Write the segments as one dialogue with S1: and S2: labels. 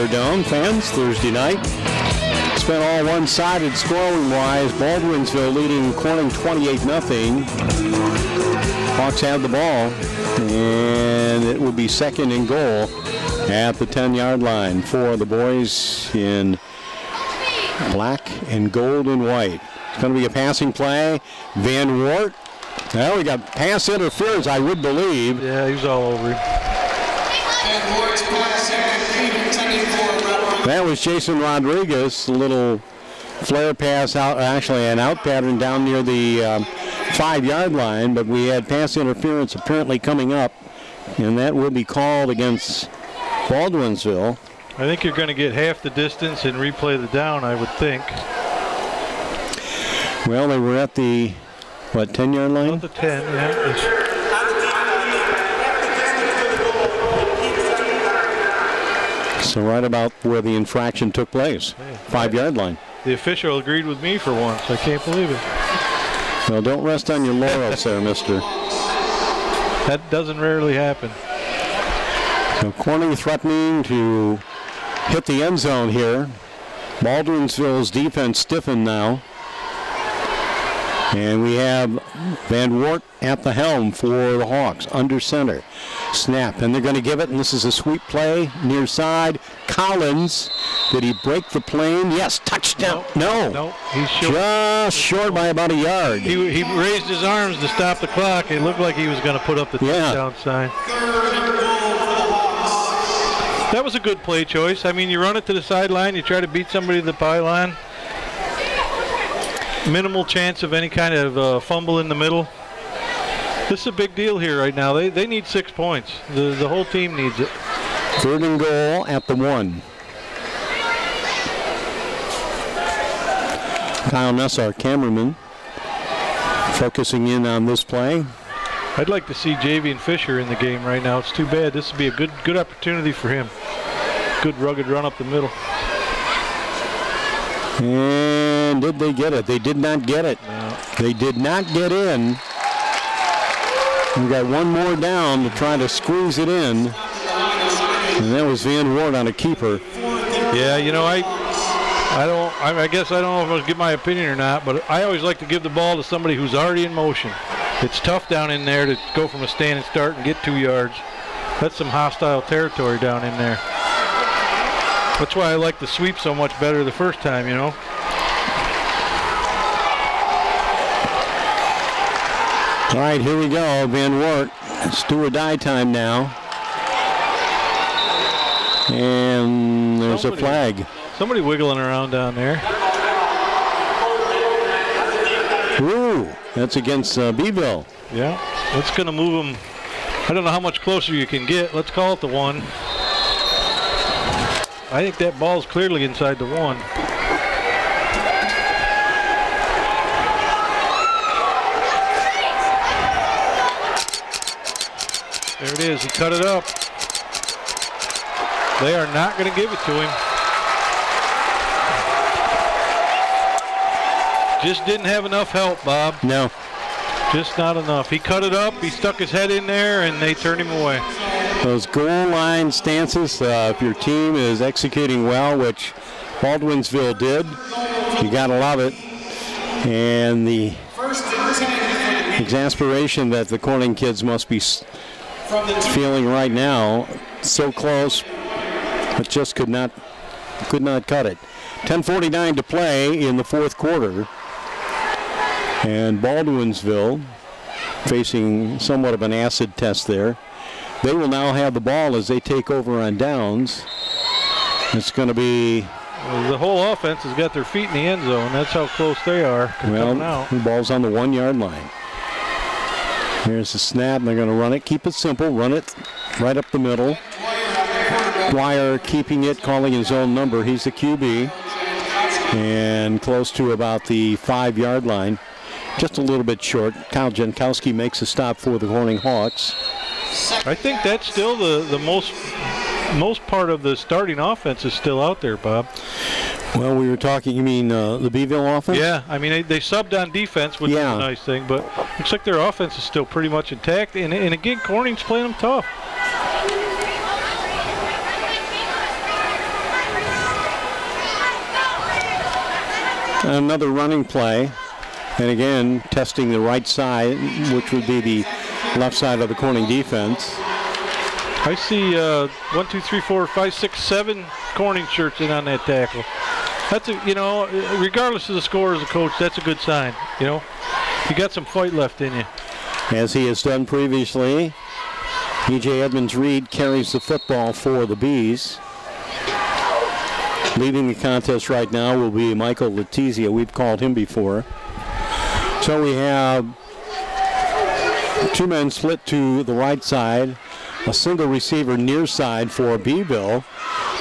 S1: Bear Dome. Fans, Thursday night. It's been all one-sided scoring-wise. Baldwinsville leading Corning 28-0. Hawks have the ball, and it will be second and goal at the 10-yard line for the boys in black and gold and white. It's going to be a passing play. Van Wart. Well, we got pass interference, I would believe.
S2: Yeah, he was all over him.
S1: That was Jason Rodriguez, a little flare pass out, actually an out pattern down near the 5-yard line, but we had pass interference apparently coming up, and that will be called against Baldwinsville.
S2: I think you're going to get half the distance and replay the down, I would think.
S1: Well, they were at the, what, 10-yard line?
S2: At the 10, yeah.
S1: So right about where the infraction took place, 5-yard line.
S2: The official agreed with me for once. I can't believe it.
S1: Well, don't rest on your laurels there, mister.
S2: That doesn't rarely happen.
S1: So Corning threatening to hit the end zone here. Baldwinsville's defense stiffened now. And we have Van Wart at the helm for the Hawks, under center. Snap, and they're going to give it, and this is a sweep play, near side. Collins, did he break the plane? Yes, touchdown. No,
S2: he's short.
S1: Just short by about a yard.
S2: He raised his arms to stop the clock. It looked like he was going to put up the touchdown sign. That was a good play choice. I mean, you run it to the sideline, you try to beat somebody to the pylon. Minimal chance of any kind of fumble in the middle. This is a big deal here right now. They need 6 points. The whole team needs it.
S1: Third and goal at the 1. Kyle Ness, our cameraman, focusing in on this play.
S2: I'd like to see Javian Fisher in the game right now. It's too bad. This would be a good opportunity for him. Good rugged run up the middle.
S1: And did they get it? They did not get it.
S2: No.
S1: They did not get in. We got one more down to try to squeeze it in. And that was Van Wart on a keeper.
S2: Yeah, you know, I guess I don't know if I'll give my opinion or not, but I always like to give the ball to somebody who's already in motion. It's tough down in there to go from a standing start and get 2 yards. That's some hostile territory down in there. That's why I like the sweep so much better the first time, you know.
S1: All right, here we go. Van Wart. It's do or die time now. And there's a flag.
S2: Somebody wiggling around down there.
S1: Ooh, that's against Beeville.
S2: Yeah, that's going to move them. I don't know how much closer you can get. Let's call it the 1. I think that ball's clearly inside the 1. There it is. He cut it up. They are not going to give it to him. Just didn't have enough help, Bob.
S1: No.
S2: Just not enough. He cut it up. He stuck his head in there, and they turned him away.
S1: Those goal line stances, if your team is executing well, which Baldwinsville did, you got to love it. And the exasperation that the Corning kids must be feeling right now, so close, but just could not cut it. 10:49 to play in the fourth quarter. And Baldwinsville facing somewhat of an acid test there. They will now have the ball as they take over on downs. It's going to be...
S2: Well, the whole offense has got their feet in the end zone. That's how close they are coming out.
S1: The ball's on the 1-yard line. Here's the snap, and they're going to run it. Keep it simple. Run it right up the middle. Dwyer keeping it, calling his own number. He's the QB. And close to about the 5-yard line. Just a little bit short. Kyle Jankowski makes a stop for the Corning Hawks.
S2: I think that's still the most part of the starting offense is still out there, Bob.
S1: Well, we were talking, you mean the Beeville offense?
S2: Yeah, I mean, they subbed on defense, which is a nice thing, but looks like their offense is still pretty much intact. And again, Corning's playing them tough.
S1: Another running play. And again, testing the right side, which would be the left side of the Corning defense.
S2: I see 1, 2, 3, 4, 5, 6, 7 Corning shirts in on that tackle. That's a, you know, regardless of the score as a coach, that's a good sign. You know, you got some fight left in you.
S1: As he has done previously, E.J. Edmonds-Reed carries the football for the Bees. Leading the contest right now will be Michael Letizia. We've called him before. So we have 2 men split to the right side, a single receiver near side for Beeville.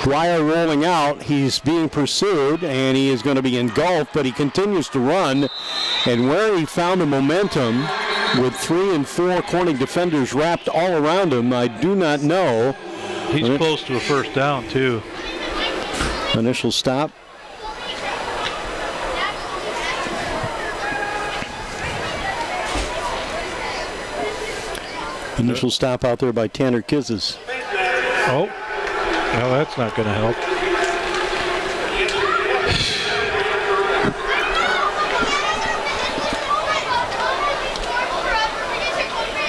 S1: Dwyer rolling out. He's being pursued, and he is going to be engulfed, but he continues to run. And where he found the momentum with 3 and 4 Corning defenders wrapped all around him, I do not know.
S2: He's close to a first down, too.
S1: Initial stop. Initial stop out there by Tanner Kizzes.
S2: Oh, well, that's not going to help.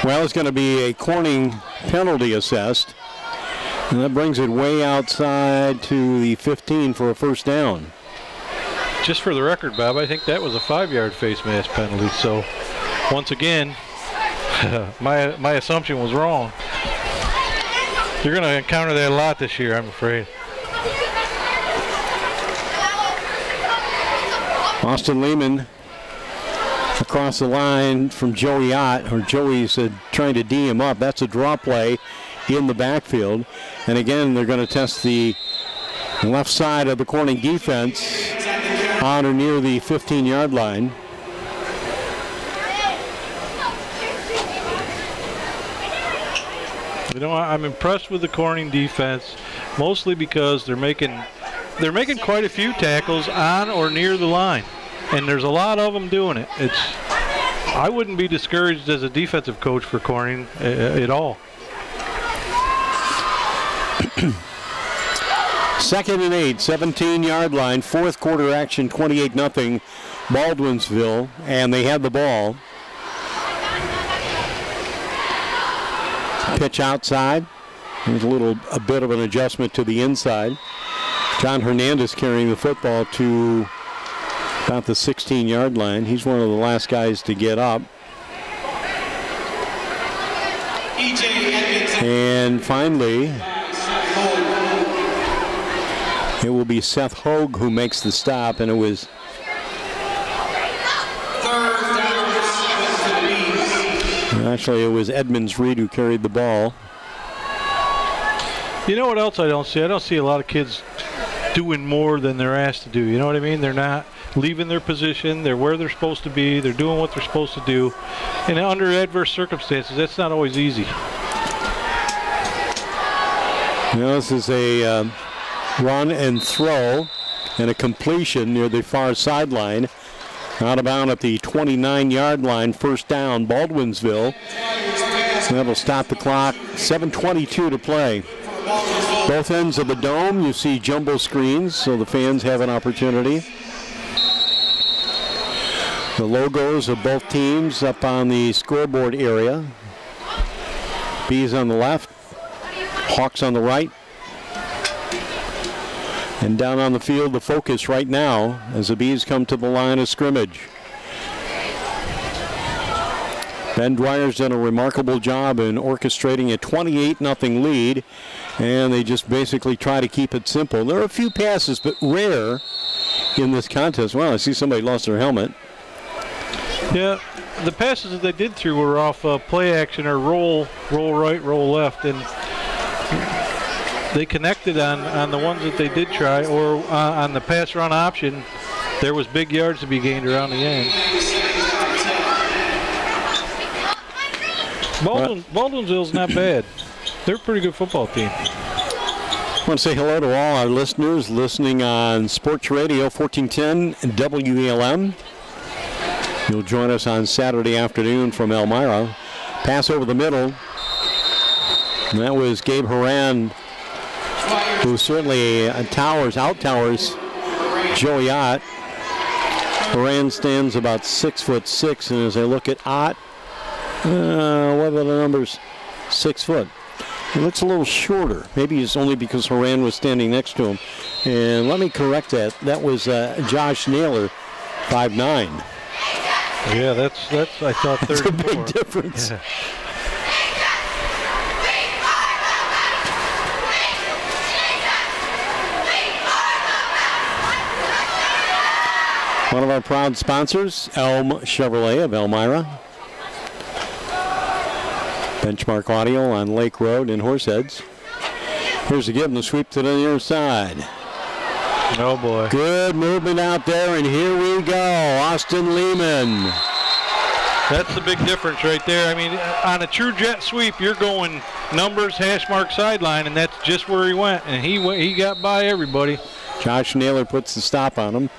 S1: Well, it's going to be a Corning penalty assessed. And that brings it way outside to the 15 for a first down.
S2: Just for the record, Bob, I think that was a 5-yard face mask penalty. So, once again, my assumption was wrong. You're going to encounter that a lot this year, I'm afraid.
S1: Austin Lehman across the line from Joey Ott, or Joey's trying to D him up. That's a draw play in the backfield. And again, they're going to test the left side of the Corning defense on or near the 15-yard line.
S2: You know, I'm impressed with the Corning defense, mostly because they're making quite a few tackles on or near the line, and there's a lot of them doing it. I wouldn't be discouraged as a defensive coach for Corning at all.
S1: 2nd and 8, 17-yard line, fourth quarter action, 28-0, Baldwinsville, and they had the ball. Pitch outside. There's a bit of an adjustment to the inside. John Hernandez carrying the football to about the 16-yard line. He's one of the last guys to get up. And finally, it will be Seth Hogue who makes the stop, and it was actually, it was Edmonds-Reed who carried the ball.
S2: You know what else I don't see? I don't see a lot of kids doing more than they're asked to do. You know what I mean? They're not leaving their position. They're where they're supposed to be. They're doing what they're supposed to do. And under adverse circumstances, that's not always easy.
S1: You know, this is a run and throw and a completion near the far sideline. Out of bounds at the 29-yard line, first down, Baldwinsville. That'll stop the clock, 7:22 to play. Both ends of the dome, you see jumbo screens, so the fans have an opportunity. The logos of both teams up on the scoreboard area. Bees on the left, Hawks on the right. And down on the field, the focus right now as the Bees come to the line of scrimmage. Ben Dwyer's done a remarkable job in orchestrating a 28-0 lead, and they just basically try to keep it simple. There are a few passes, but rare in this contest. Well, I see somebody lost their helmet.
S2: Yeah, the passes that they did through were off play action or roll right, roll left, and they connected on the ones that they did try, or on the pass run option, there was big yards to be gained around the end. Baldwinsville's not bad. They're a pretty good football team.
S1: I want to say hello to all our listeners listening on Sports Radio 1410 WELM. You'll join us on Saturday afternoon from Elmira. Pass over the middle. And that was Gabe Horan, who certainly out-towers Joey Ott. Horan stands about 6'6", and as I look at Ott, what are the numbers? 6 foot. He looks a little shorter. Maybe it's only because Horan was standing next to him. And let me correct that. That was Josh Naylor, 5'9".
S2: Yeah, that's I thought 34.
S1: That's a big difference.
S2: Yeah.
S1: One of our proud sponsors, Elm Chevrolet of Elmira. Benchmark Audio on Lake Road in Horseheads. Here's a give and the sweep to the near side.
S2: Oh boy.
S1: Good movement out there, and here we go. Austin Lehman.
S2: That's the big difference right there. I mean, on a true jet sweep, you're going numbers, hash mark, sideline, and that's just where he went. And he got by everybody.
S1: Josh Naylor puts the stop on him.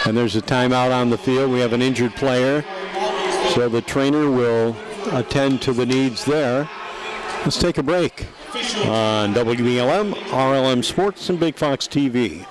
S1: And there's a timeout on the field. We have an injured player. So the trainer will attend to the needs there. Let's take a break on WBLM, RLM Sports, and Big Fox TV.